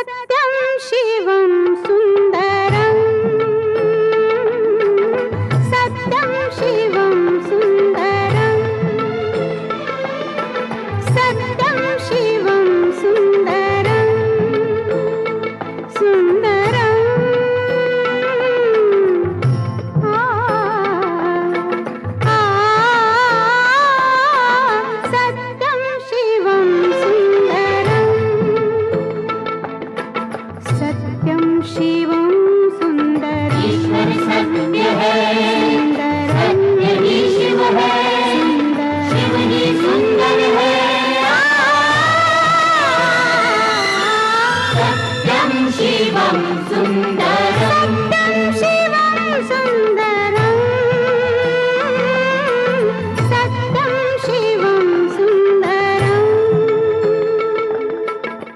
सत्यं शिवं सुन्दरं सत्यं शिवं सुन्दरं सत्यं शिवं सुन्दरं सुन्दरं सत्यं शिवं सुन्दरं सत्यं शिवं सुन्दरं ईश्वर सत्य है, सत्य ही शिव है, शिव ही सुंदर है। सत्यं शिवं सुन्दरं